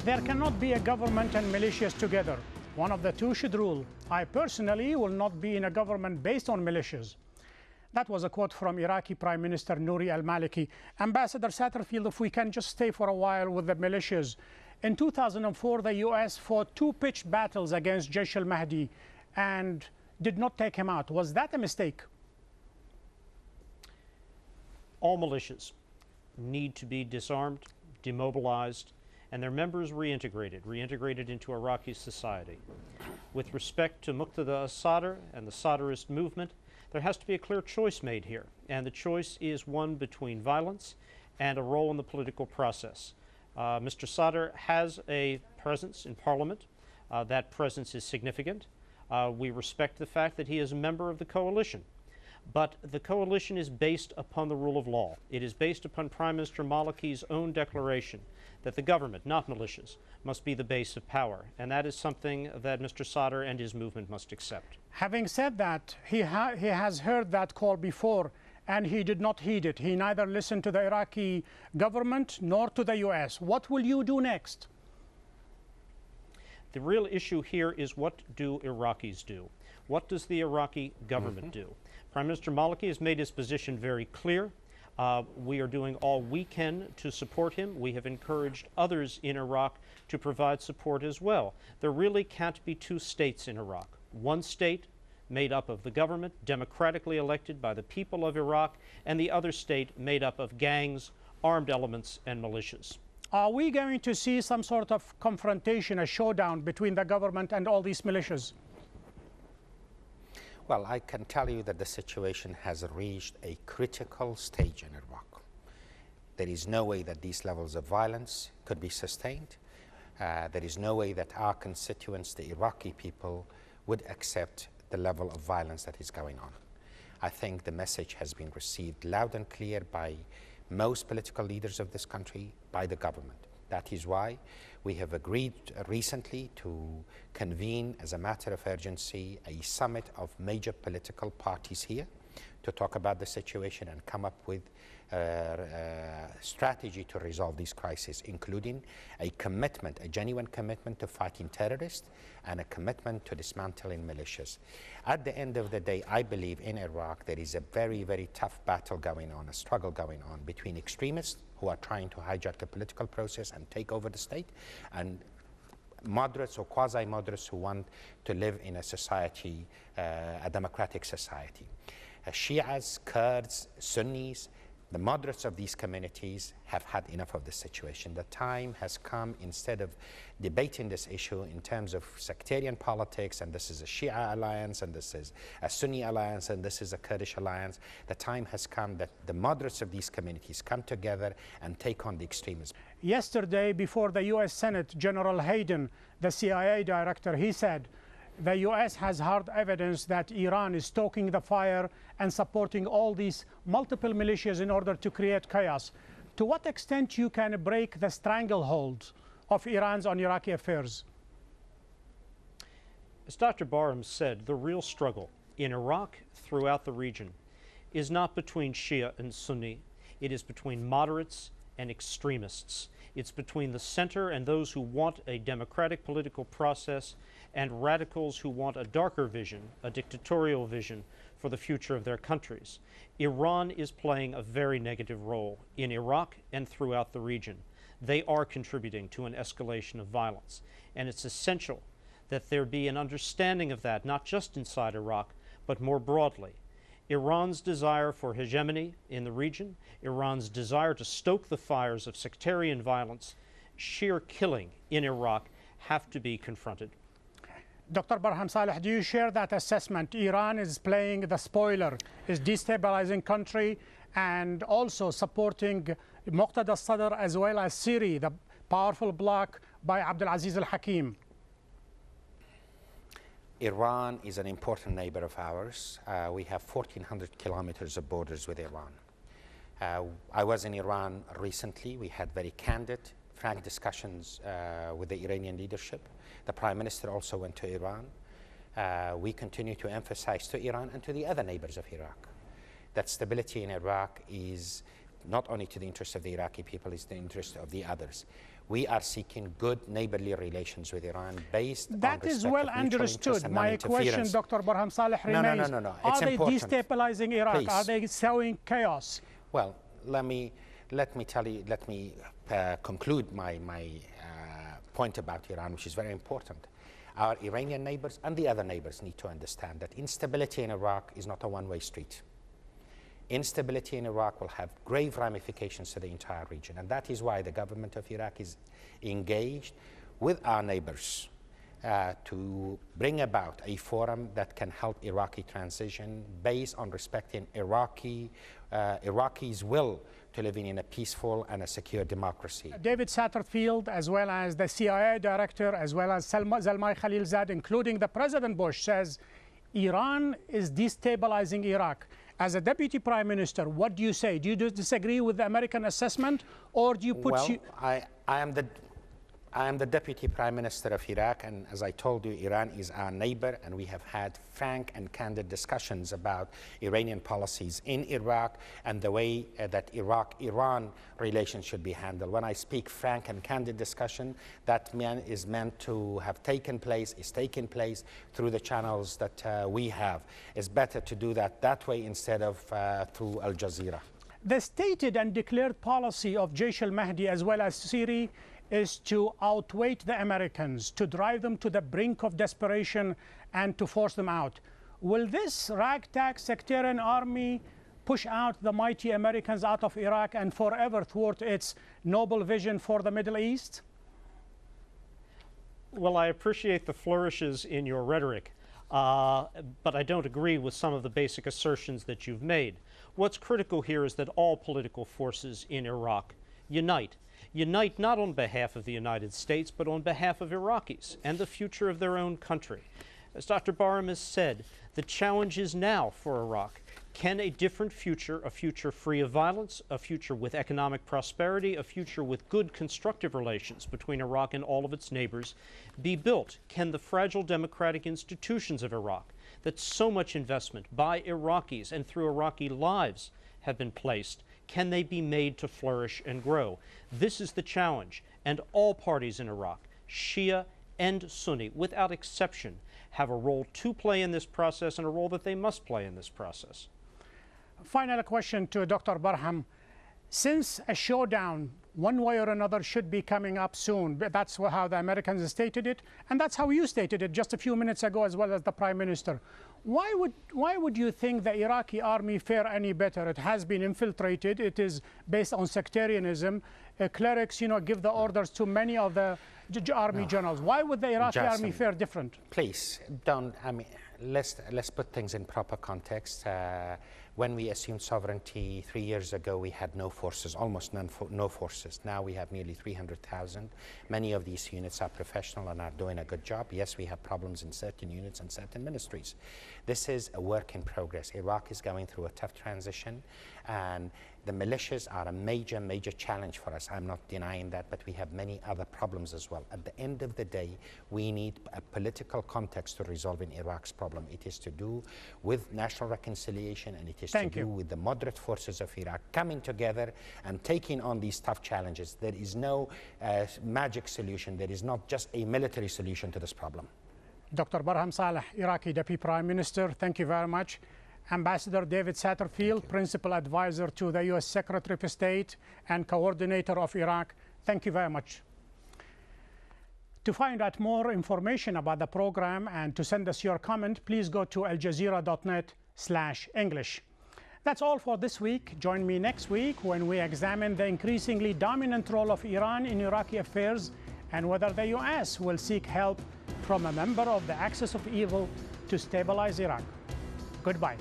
There cannot be a government and militias together. One of the two should rule. I personally will not be in a government based on militias. That was a quote from Iraqi Prime Minister Nouri al-Maliki. Ambassador Satterfield, if we can just stay for a while with the militias. In 2004, the US fought two pitched battles against Jaish al-Mahdi and did not take him out. Was that a mistake? All militias need to be disarmed, demobilized, and their members reintegrated into Iraqi society. With respect to Muqtada al-Sadr and the Sadrist movement, there has to be a clear choice made here, and the choice is one between violence and a role in the political process. Mr. Sadr has a presence in parliament. That presence is significant. We respect the fact that he is a member of the coalition. But the coalition is based upon the rule of law. It is based upon Prime Minister Maliki's own declaration that the government, not militias, must be the base of power. And that is something that Mr. Sadr and his movement must accept. Having said that, he has heard that call before, and he did not heed it. He neither listened to the Iraqi government nor to the US. What will you do next? The real issue here is, what do Iraqis do? What does the Iraqi government do? Prime Minister Maliki has made his position very clear. We are doing all we can to support him. We have encouraged others in Iraq to provide support as well. There really can't be two states in Iraq. One state made up of the government, democratically elected by the people of Iraq, and the other state made up of gangs, armed elements, and militias. Are we going to see some sort of confrontation, a showdown between the government and all these militias? Well, I can tell you that the situation has reached a critical stage in Iraq. There is no way that these levels of violence could be sustained. There is no way that our constituents, the Iraqi people, would accept the level of violence that is going on. I think the message has been received loud and clear by most political leaders of this country, by the government. That is why we have agreed recently to convene, as a matter of urgency, a summit of major political parties here to talk about the situation and come up with a strategy to resolve these crises, including a commitment, a genuine commitment to fighting terrorists and a commitment to dismantling militias. At the end of the day, I believe in Iraq there is a very, very tough battle going on, a struggle going on between extremists who are trying to hijack the political process and take over the state, and moderates or quasi-moderates who want to live in a society, a democratic society. Shias, Kurds, Sunnis, the moderates of these communities have had enough of this situation. The time has come, instead of debating this issue in terms of sectarian politics, and this is a Shia alliance, and this is a Sunni alliance, and this is a Kurdish alliance, the time has come that the moderates of these communities come together and take on the extremism. Yesterday, before the US Senate, General Hayden, the CIA director, he said, the US has hard evidence that Iran is stoking the fire and supporting all these multiple militias in order to create chaos. To what extent you can break the stranglehold of Iran's on Iraqi affairs? As Dr. Barham said, the real struggle in Iraq, throughout the region, is not between Shia and Sunni. It is between moderates and extremists. It's between the center and those who want a democratic political process, and radicals who want a darker vision, a dictatorial vision for the future of their countries. Iran is playing a very negative role in Iraq and throughout the region. They are contributing to an escalation of violence, and it's essential that there be an understanding of that, not just inside Iraq, but more broadly. Iran's desire for hegemony in the region, Iran's desire to stoke the fires of sectarian violence, sheer killing in Iraq, have to be confronted. Dr. Barham Saleh, do you share that assessment? Iran is playing the spoiler, is destabilizing country and also supporting Muqtada al-Sadr as well as Syria, the powerful bloc by Abdulaziz al-Hakim. Iran is an important neighbor of ours. We have 1,400 kilometers of borders with Iran. I was in Iran recently. We had very candid, frank discussions with the Iranian leadership. The Prime Minister also went to Iran. We continue to emphasize to Iran and to the other neighbors of Iraq that stability in Iraq is not only to the interest of the Iraqi people, it's the interest of the others. We are seeking good neighborly relations with Iran based on that is well understood. My question, Dr. Barham Saleh, remains, no. Are they destabilizing Iraq? Please. Are they sowing chaos? Well, let me conclude my point about Iran, which is very important. Our Iranian neighbors and the other neighbors need to understand that instability in Iraq is not a one-way street. Instability in Iraq will have grave ramifications to the entire region, and that is why the government of Iraq is engaged with our neighbors to bring about a forum that can help Iraqi transition based on respecting Iraqis' will to living in a peaceful and a secure democracy. David Satterfield, as well as the CIA director, as well as Zalmay Khalilzad, including the President Bush, says Iran is destabilizing Iraq. As a deputy prime minister, what do you say? Do you disagree with the American assessment, or do you put... Well, I am the deputy prime minister of Iraq, and as I told you, Iran is our neighbor, and we have had frank and candid discussions about Iranian policies in Iraq and the way that Iraq-Iran relations should be handled. When I speak frank and candid discussion, that is meant to have taken place, is taking place through the channels that we have. It's better to do that way instead of through Al Jazeera. The stated and declared policy of Jaish al-Mahdi as well as Syria is to outweigh the Americans, to drive them to the brink of desperation and to force them out. Will this ragtag sectarian army push out the mighty Americans out of Iraq and forever thwart its noble vision for the Middle East? Well, I appreciate the flourishes in your rhetoric, but I don't agree with some of the basic assertions that you've made. What's critical here is that all political forces in Iraq unite. Unite not on behalf of the United States, but on behalf of Iraqis and the future of their own country. As Dr. Barham has said, the challenge is now for Iraq. Can a different future, a future free of violence, a future with economic prosperity, a future with good constructive relations between Iraq and all of its neighbors be built? Can the fragile democratic institutions of Iraq, that so much investment by Iraqis and through Iraqi lives have been placed, can they be made to flourish and grow? This is the challenge, and all parties in Iraq, Shia and Sunni, without exception, have a role to play in this process and a role that they must play in this process. Final question to Dr. Barham. Since a showdown, one way or another, should be coming up soon, that's how the Americans stated it, and that's how you stated it just a few minutes ago, as well as the Prime Minister. Why would you think the Iraqi army fare any better? It has been infiltrated. It is based on sectarianism. Clerics, give the orders to many of the army generals. Why would the Iraqi army fare different? Please, let's put things in proper context. When we assumed sovereignty 3 years ago, we had no forces, almost no forces. Now we have nearly 300,000. Many of these units are professional and are doing a good job. Yes, we have problems in certain units and certain ministries. This is a work in progress. Iraq is going through a tough transition, and the militias are a major, major challenge for us. I'm not denying that, but we have many other problems as well. At the end of the day, we need a political context to resolving Iraq's problem. It is to do with national reconciliation, and it is to do with the moderate forces of Iraq coming together and taking on these tough challenges. There is no magic solution. There is not just a military solution to this problem. Dr. Barham Saleh, Iraqi Deputy Prime Minister, thank you very much. Ambassador David Satterfield, Principal Advisor to the U.S. Secretary of State and Coordinator of Iraq, thank you very much. To find out more information about the program and to send us your comment, please go to aljazeera.net/English. That's all for this week. Join me next week when we examine the increasingly dominant role of Iran in Iraqi affairs and whether the U.S. will seek help from a member of the axis of evil to stabilize Iraq. Goodbye.